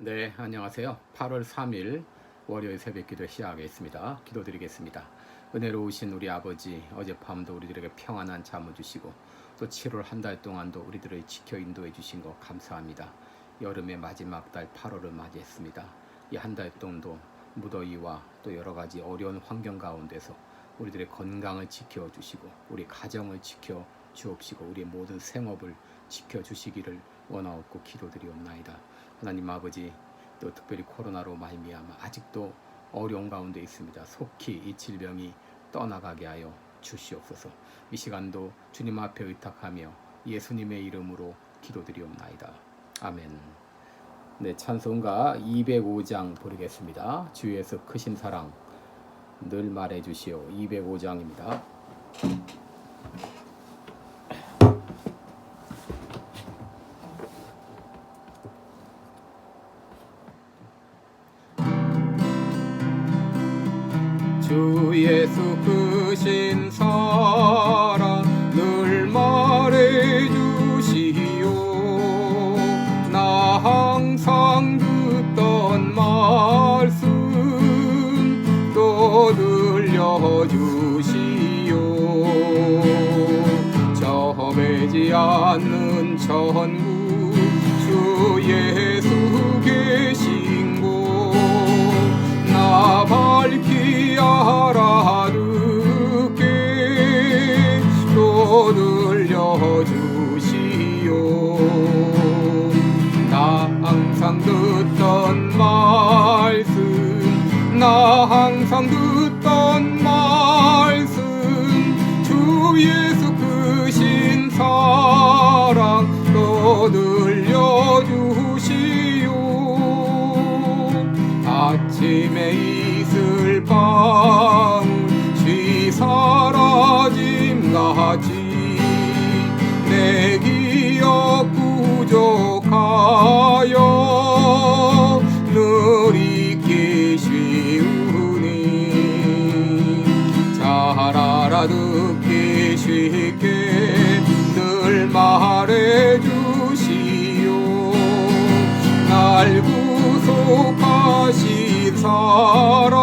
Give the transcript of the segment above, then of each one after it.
네, 안녕하세요. 8월 3일 월요일 새벽기도 시작하겠습니다. 기도드리겠습니다. 은혜로우신 우리 아버지, 어젯밤도 우리들에게 평안한 잠을 주시고 또 7월 한 달 동안도 우리들을 지켜 인도해 주신 것 감사합니다. 여름의 마지막 달 8월을 맞이했습니다. 이 한 달 동안도 무더위와 또 여러 가지 어려운 환경 가운데서 우리들의 건강을 지켜 주시고 우리 가정을 지켜 주옵시고 우리의 모든 생업을 지켜 주시기를 원하옵고 기도드리옵나이다. 하나님 아버지, 또 특별히 코로나로 말미암아 아직도 어려운 가운데 있습니다. 속히 이 질병이 떠나가게 하여 주시옵소서. 이 시간도 주님 앞에 의탁하며 예수님의 이름으로 기도드리옵나이다. 아멘. 네, 찬송가 205장 부르겠습니다. 주 예수 크신 사랑 늘 말해주시오. 205장입니다. 주 예수 크신 사랑 늘 말해주시오. 나 항상 듣던 말씀 또 들려주시오. 정해지 않는 천국 주 예수 계신 곳 나 밝히 알아듣게 또 들려주시오. 나 항상 듣던 말씀 나 항상 듣던 말씀 주 예수 크신 사랑 또 들려주시오. 아침에 이슬 방울 쉬 사라짐같이 내 기억 부족하여 늘 잊기 쉬우니 잘 알아듣기 쉽게 늘 말해주시오. 날 구속하신 사랑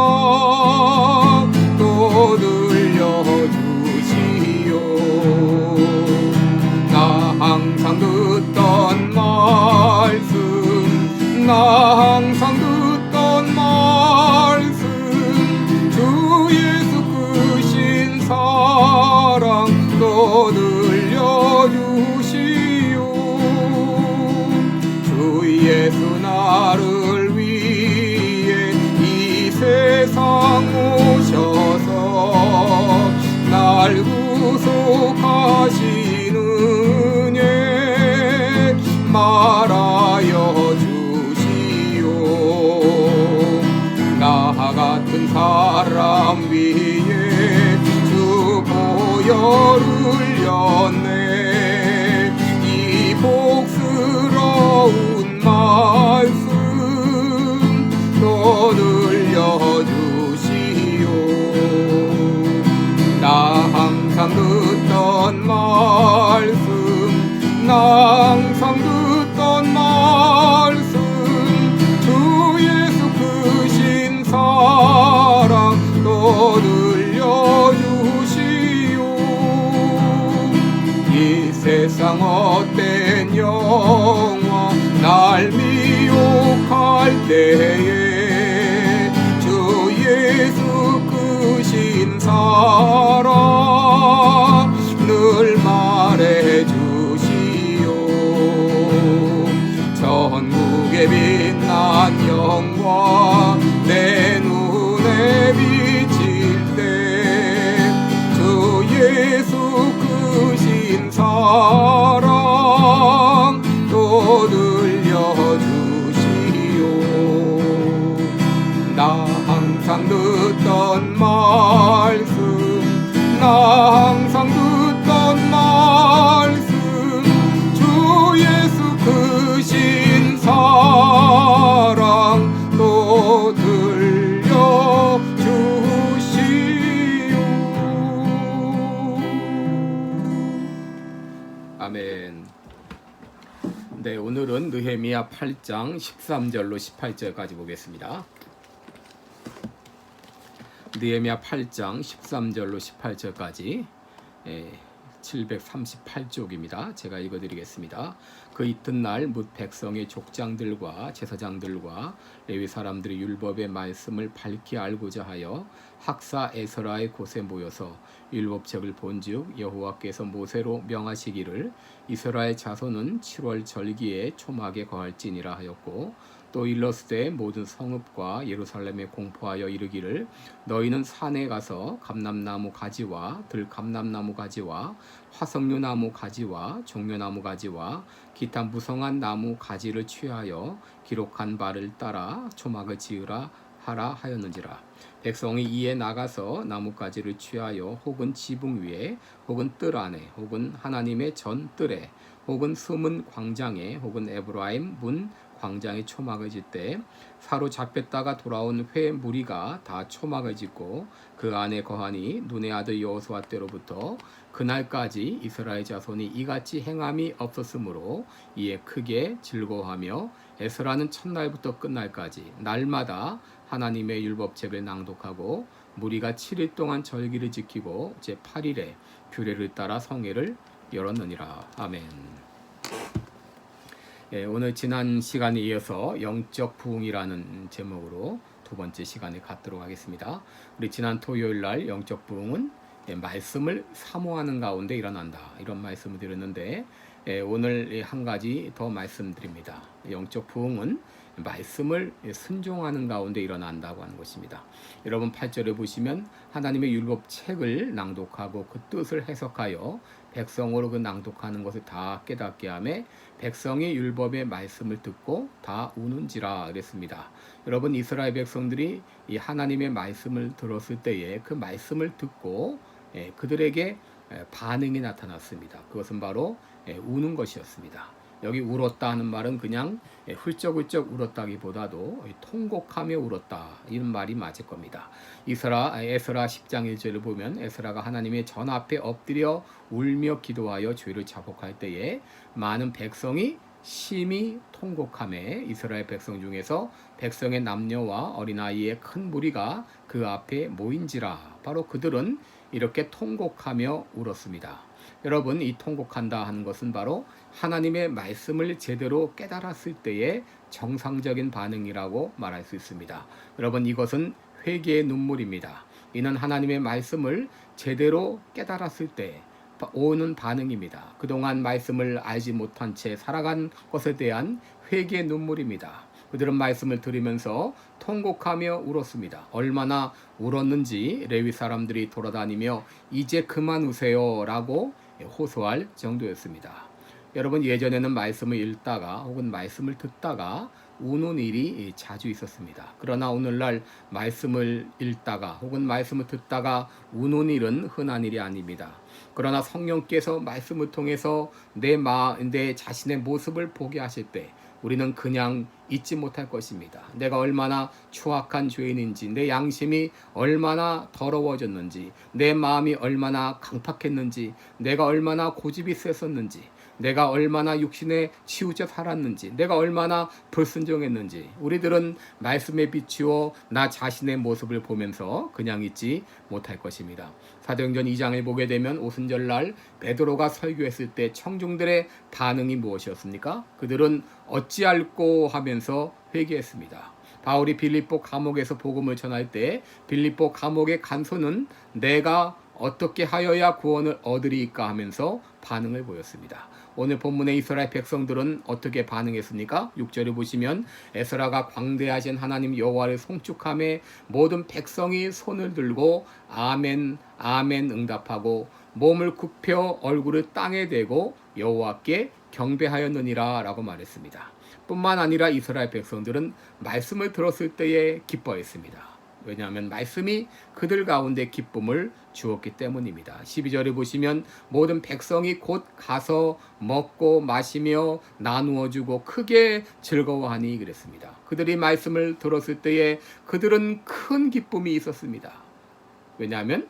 또 들려주시오. 나 항상 듣던 말씀 나 항상 듣던 말씀 주 예수 크신 사랑 또 들려주시오. 주 예수 나를 위해 이 세상 오셔서 날 구속하신 은혜 말하여 주시오. 나 같은 사람 위에 주 보혈 흘렸네. 이 복스러운 말씀 또 들려주시오. 나 항상 듣던 말씀 나 항상 듣던 말씀 주 예수 크신 사랑 또 들려주시오. 이 세상 헛된 영화 날 미혹할 때에 주 예수 크신 사랑 늘 말해주시오. 천국의 빛난 영광 내 눈에 비칠 때 주 예수 크신 사랑 또 들려주시오. 나 항상 듣던 말씀 나 항상 듣던 말씀 주 예수 크신 사랑 또 들려주시오. 아멘. 네, 오늘은 느헤미야 느헤미야 8장 13절로 18절까지 보겠습니다. 느헤미야 8장 13절로 18절까지 738쪽입니다. 제가 읽어드리겠습니다. 그 이튿날 뭇 백성의 족장들과 제사장들과 레위 사람들이 율법의 말씀을 밝히 알고자 하여 학사 에스라의 곳에 모여서 율법책을 본즉 여호와께서 모세로 명하시기를 이스라엘 자손은 7월 절기에 초막에 거할지니라 하였고 또 일러스되 모든 성읍과 예루살렘에 공포하여 이르기를 너희는 산에 가서 감람나무 가지와 들감람나무 가지와 화석류나무 가지와 종려나무 가지와 기타 무성한 나무 가지를 취하여 기록한 바를 따라 초막을 지으라 하라 하였는지라. 백성이 이에 나가서 나뭇가지를 취하여 혹은 지붕 위에 혹은 뜰 안에 혹은 하나님의 전 뜰에 혹은 숨은 광장에 혹은 에브라임 문 광장에 초막을 짓되 사로잡혔다가 돌아온 회 무리가 다 초막을 짓고 그 안에 거하니 눈의 아들 여호수아 때로부터 그날까지 이스라엘 자손이 이같이 행함이 없었으므로 이에 크게 즐거워하며 에스라는 첫날부터 끝날까지 날마다 하나님의 율법책을 낭독하고 무리가 7일 동안 절기를 지키고 제8일에 규례를 따라 성회를 열었느니라. 아멘. 오늘 지난 시간에 이어서 영적 부흥이라는 제목으로 두 번째 시간을 갖도록 하겠습니다. 우리 지난 토요일 날 영적 부흥은 말씀을 사모하는 가운데 일어난다, 이런 말씀을 드렸는데 오늘 한 가지 더 말씀드립니다. 영적 부흥은 말씀을 순종하는 가운데 일어난다고 하는 것입니다. 여러분 8절에 보시면 하나님의 율법책을 낭독하고 그 뜻을 해석하여 백성으로 그 낭독하는 것을 다 깨닫게 하며 백성이 율법의 말씀을 듣고 다 우는지라 그랬습니다. 여러분 이스라엘 백성들이 이 하나님의 말씀을 들었을 때에 그 말씀을 듣고 그들에게 반응이 나타났습니다. 그것은 바로 우는 것이었습니다. 여기 울었다 하는 말은 그냥 훌쩍훌쩍 울었다기보다도 통곡하며 울었다, 이런 말이 맞을 겁니다. 에스라 10장 1절을 보면 에스라가 하나님의 전 앞에 엎드려 울며 기도하여 죄를 자복할 때에 많은 백성이 심히 통곡하며 이스라엘 백성 중에서 백성의 남녀와 어린아이의 큰 무리가 그 앞에 모인지라. 바로 그들은 이렇게 통곡하며 울었습니다. 여러분, 이 통곡한다 하는 것은 바로 하나님의 말씀을 제대로 깨달았을 때의 정상적인 반응이라고 말할 수 있습니다. 여러분, 이것은 회개의 눈물입니다. 이는 하나님의 말씀을 제대로 깨달았을 때 오는 반응입니다. 그동안 말씀을 알지 못한 채 살아간 것에 대한 회개의 눈물입니다. 그들은 말씀을 들으면서 통곡하며 울었습니다. 얼마나 울었는지 레위 사람들이 돌아다니며 이제 그만 우세요 라고 호소할 정도였습니다. 여러분, 예전에는 말씀을 읽다가 혹은 말씀을 듣다가 우는 일이 자주 있었습니다. 그러나 오늘날 말씀을 읽다가 혹은 말씀을 듣다가 우는 일은 흔한 일이 아닙니다. 그러나 성령께서 말씀을 통해서 내 자신의 모습을 보게 하실 때 우리는 그냥 잊지 못할 것입니다. 내가 얼마나 추악한 죄인인지, 내 양심이 얼마나 더러워졌는지, 내 마음이 얼마나 강팍했는지, 내가 얼마나 고집이 셌었는지, 내가 얼마나 육신에 치우쳐 살았는지, 내가 얼마나 불순종했는지 우리들은 말씀에 비추어 나 자신의 모습을 보면서 그냥 잊지 못할 것입니다. 사도행전 2장을 보게 되면 오순절날 베드로가 설교했을 때 청중들의 반응이 무엇이었습니까? 그들은 어찌할꼬 하면서 회개했습니다. 바울이 빌립보 감옥에서 복음을 전할 때 빌립보 감옥의 간소는 내가 어떻게 하여야 구원을 얻으리까 하면서 반응을 보였습니다. 오늘 본문의 이스라엘 백성들은 어떻게 반응했습니까? 6절을 보시면 에스라가 광대하신 하나님 여호와를 송축하며 모든 백성이 손을 들고 아멘 아멘 응답하고 몸을 굽혀 얼굴을 땅에 대고 여호와께 경배하였느니라 라고 말했습니다. 뿐만 아니라 이스라엘 백성들은 말씀을 들었을 때에 기뻐했습니다. 왜냐하면 말씀이 그들 가운데 기쁨을 주었기 때문입니다. 12절에 보시면 모든 백성이 곧 가서 먹고 마시며 나누어 주고 크게 즐거워하니 그랬습니다. 그들이 말씀을 들었을 때에 그들은 큰 기쁨이 있었습니다. 왜냐하면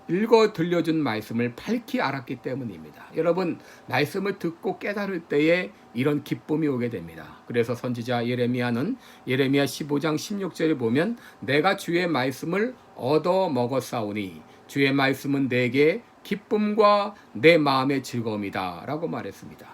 읽어 들려준 말씀을 밝히 알았기 때문입니다. 여러분, 말씀을 듣고 깨달을 때에 이런 기쁨이 오게 됩니다. 그래서 선지자 예레미야는 예레미야 15장 16절에 보면 내가 주의 말씀을 얻어 먹었사오니 주의 말씀은 내게 기쁨과 내 마음의 즐거움이다 라고 말했습니다.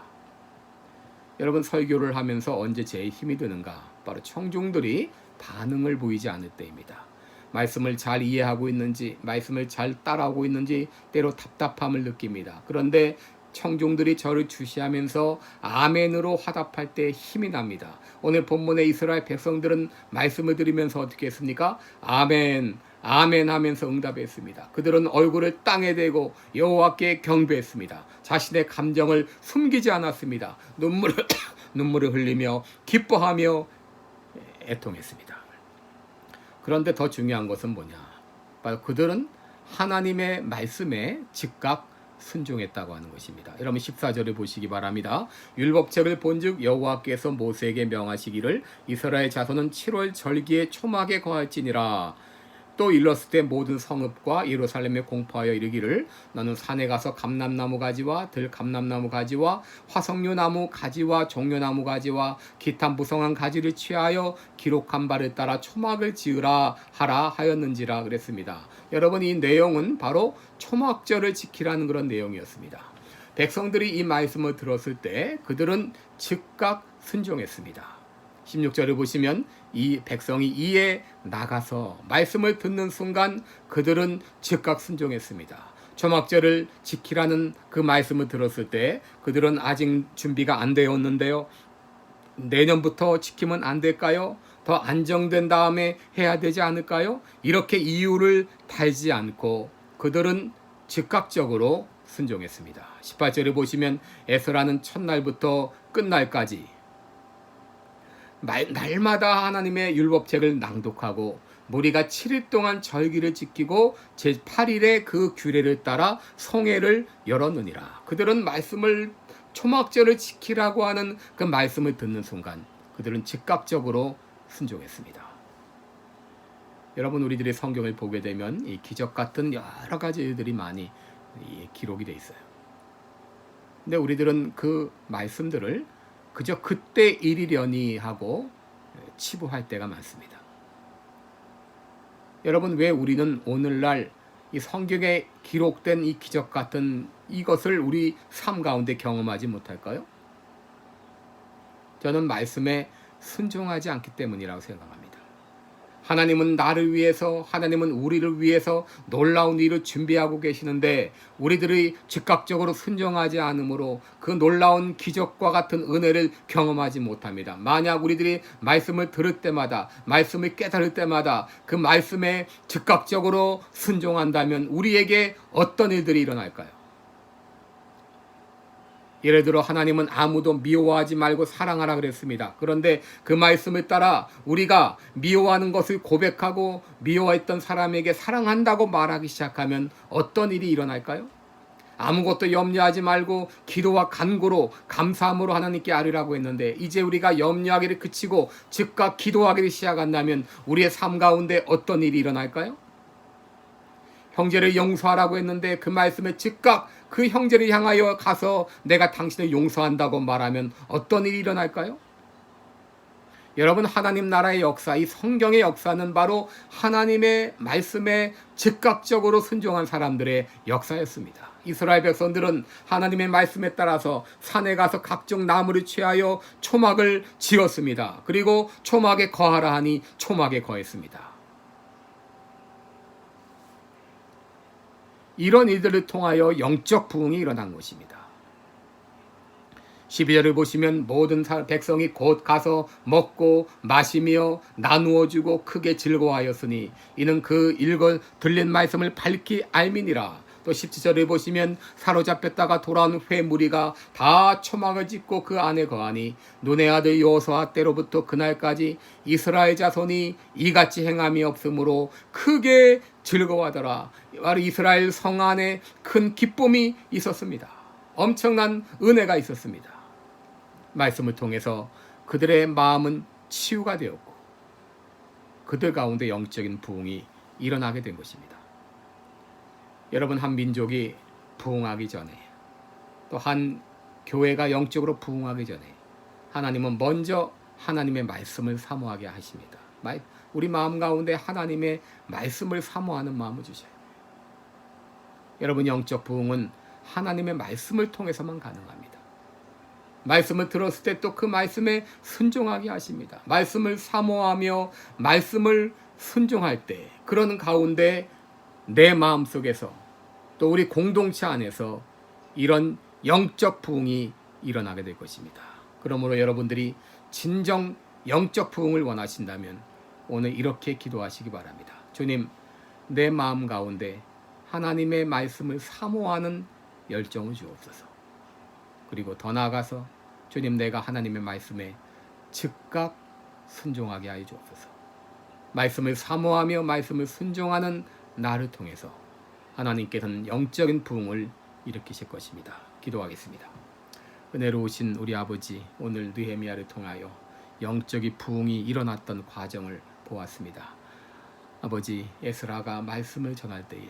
여러분, 설교를 하면서 언제 제일 힘이 드는가? 바로 청중들이 반응을 보이지 않을 때입니다. 말씀을 잘 이해하고 있는지, 말씀을 잘 따라오고 있는지 때로 답답함을 느낍니다. 그런데 청중들이 저를 주시하면서 아멘으로 화답할 때 힘이 납니다. 오늘 본문의 이스라엘 백성들은 말씀을 들으면서 어떻게 했습니까? 아멘, 아멘 하면서 응답했습니다. 그들은 얼굴을 땅에 대고 여호와께 경배했습니다. 자신의 감정을 숨기지 않았습니다. 눈물을 흘리며 기뻐하며 애통했습니다. 그런데 더 중요한 것은 뭐냐? 바로 그들은 하나님의 말씀에 즉각 순종했다고 하는 것입니다. 여러분 14절을 보시기 바랍니다. 율법책을 본즉 여호와께서 모세에게 명하시기를 이스라엘 자손은 7월 절기에 초막에 거할지니라. 또 일렀을 때 모든 성읍과 예루살렘에 공포하여 이르기를 너는 산에 가서 감람나무 가지와 들감람나무 가지와 화석류 나무 가지와 종려나무 가지와 기타 무성한 가지를 취하여 기록한 바를 따라 초막을 지으라 하라 하였는지라 그랬습니다. 여러분, 이 내용은 바로 초막절을 지키라는 그런 내용이었습니다. 백성들이 이 말씀을 들었을 때 그들은 즉각 순종했습니다. 16절을 보시면 이 백성이 이에 나가서 말씀을 듣는 순간 그들은 즉각 순종했습니다. 초막절을 지키라는 그 말씀을 들었을 때 그들은 아직 준비가 안 되었는데요. 내년부터 지키면 안 될까요? 더 안정된 다음에 해야 되지 않을까요? 이렇게 이유를 달지 않고 그들은 즉각적으로 순종했습니다. 18절을 보시면 에스라는 첫날부터 끝날까지 날마다 하나님의 율법책을 낭독하고 무리가 7일 동안 절기를 지키고 제8일에 그 규례를 따라 성회를 열었느니라. 그들은 말씀을 초막절을 지키라고 하는 그 말씀을 듣는 순간 그들은 즉각적으로 순종했습니다. 여러분, 우리들이 성경을 보게 되면 이 기적 같은 여러 가지 일들이 많이 기록이 돼 있어요. 근데 우리들은 그 말씀들을 그저 그때 일이려니 하고 치부할 때가 많습니다. 여러분, 왜 우리는 오늘날 이 성경에 기록된 이 기적 같은 이것을 우리 삶 가운데 경험하지 못할까요? 저는 말씀에 순종하지 않기 때문이라고 생각합니다. 하나님은 나를 위해서, 하나님은 우리를 위해서 놀라운 일을 준비하고 계시는데 우리들이 즉각적으로 순종하지 않으므로 그 놀라운 기적과 같은 은혜를 경험하지 못합니다. 만약 우리들이 말씀을 들을 때마다, 말씀을 깨달을 때마다 그 말씀에 즉각적으로 순종한다면 우리에게 어떤 일들이 일어날까요? 예를 들어 하나님은 아무도 미워하지 말고 사랑하라 그랬습니다. 그런데 그 말씀을 따라 우리가 미워하는 것을 고백하고 미워했던 사람에게 사랑한다고 말하기 시작하면 어떤 일이 일어날까요? 아무것도 염려하지 말고 기도와 간구로 감사함으로 하나님께 아뢰라고 했는데 이제 우리가 염려하기를 그치고 즉각 기도하기를 시작한다면 우리의 삶 가운데 어떤 일이 일어날까요? 형제를 용서하라고 했는데 그 말씀에 즉각 그 형제를 향하여 가서 내가 당신을 용서한다고 말하면 어떤 일이 일어날까요? 여러분, 하나님 나라의 역사, 이 성경의 역사는 바로 하나님의 말씀에 즉각적으로 순종한 사람들의 역사였습니다. 이스라엘 백성들은 하나님의 말씀에 따라서 산에 가서 각종 나무를 취하여 초막을 지었습니다. 그리고 초막에 거하라 하니 초막에 거했습니다. 이런 일들을 통하여 영적 부흥이 일어난 것입니다. 12절을 보시면 모든 백성이 곧 가서 먹고 마시며 나누어주고 크게 즐거워하였으니 이는 그 읽어 들린 말씀을 밝히 알미니라. 또 17절을 보시면 사로잡혔다가 돌아온 회 무리가 다 초막을 짓고 그 안에 거하니 눈의 아들 여호수아 때로부터 그날까지 이스라엘 자손이 이같이 행함이 없으므로 크게 즐거워하더라. 바로 이스라엘 성 안에 큰 기쁨이 있었습니다. 엄청난 은혜가 있었습니다. 말씀을 통해서 그들의 마음은 치유가 되었고 그들 가운데 영적인 부흥이 일어나게 된 것입니다. 여러분, 한 민족이 부흥하기 전에, 또 한 교회가 영적으로 부흥하기 전에 하나님은 먼저 하나님의 말씀을 사모하게 하십니다. 우리 마음 가운데 하나님의 말씀을 사모하는 마음을 주셔요. 여러분, 영적 부흥은 하나님의 말씀을 통해서만 가능합니다. 말씀을 들었을 때 또 그 말씀에 순종하게 하십니다. 말씀을 사모하며 말씀을 순종할 때, 그러는 가운데 내 마음속에서 또 우리 공동체 안에서 이런 영적 부흥이 일어나게 될 것입니다. 그러므로 여러분들이 진정 영적 부흥을 원하신다면 오늘 이렇게 기도하시기 바랍니다. 주님, 내 마음 가운데 하나님의 말씀을 사모하는 열정을 주옵소서. 그리고 더 나아가서 주님, 내가 하나님의 말씀에 즉각 순종하게 하여 주옵소서. 말씀을 사모하며 말씀을 순종하는 나를 통해서 하나님께서는 영적인 부흥을 일으키실 것입니다. 기도하겠습니다. 은혜로우신 우리 아버지, 오늘 느헤미야를 통하여 영적인 부흥이 일어났던 과정을 보았습니다. 아버지, 에스라가 말씀을 전할 때에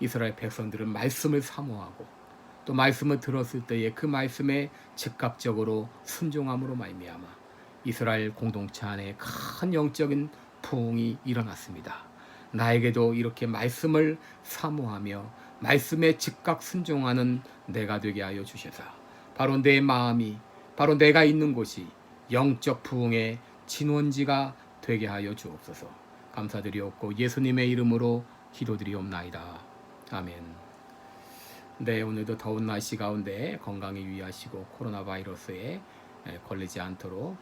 이스라엘 백성들은 말씀을 사모하고 또 말씀을 들었을 때에 그 말씀에 즉각적으로 순종함으로 말미암아 이스라엘 공동체 안에 큰 영적인 부흥이 일어났습니다. 나에게도 이렇게 말씀을 사모하며 말씀에 즉각 순종하는 내가 되게 하여 주셔서 바로 내 마음이, 바로 내가 있는 곳이 영적 부흥의 진원지가 되게 하여 주옵소서. 감사드리옵고 예수님의 이름으로 기도드리옵나이다. 아멘. 네, 오늘도 더운 날씨 가운데 건강에 유의하시고 코로나 바이러스에 걸리지 않도록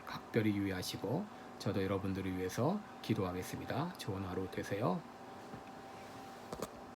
각별히 유의하시고 저도 여러분들을 위해서 기도하겠습니다. 좋은 하루 되세요.